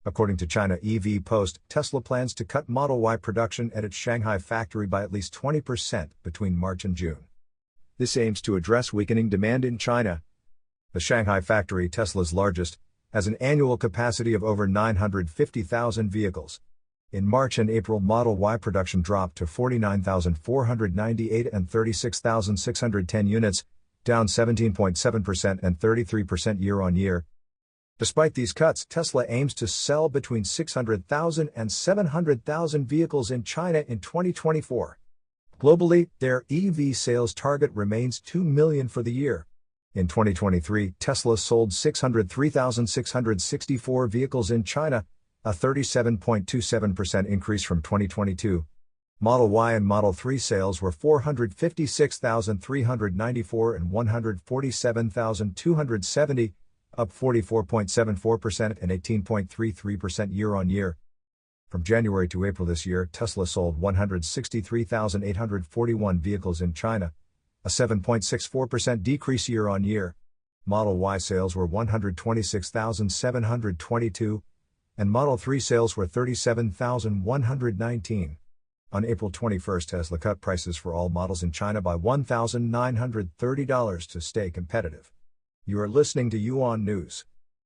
According to China EV Post, Tesla plans to cut Model Y production at its Shanghai factory by at least 20% between March and June. This aims to address weakening demand in China. The Shanghai factory, Tesla's largest, has an annual capacity of over 950,000 vehicles. In March and April, Model Y production dropped to 49,498 and 36,610 units, down 17.7% and 33% year-on-year. Despite these cuts, Tesla aims to sell between 600,000 and 700,000 vehicles in China in 2024. Globally, their EV sales target remains 2 million for the year. In 2023, Tesla sold 603,664 vehicles in China, a 37.27% increase from 2022. Model Y and Model 3 sales were 456,394 and 147,270, up 44.74% and 18.33% year-on-year. From January to April this year, Tesla sold 163,841 vehicles in China, a 7.64% decrease year-on-year. Model Y sales were 126,722, and Model 3 sales were 37,119. On April 21, Tesla cut prices for all models in China by $1,930 to stay competitive. You are listening to Yuan News.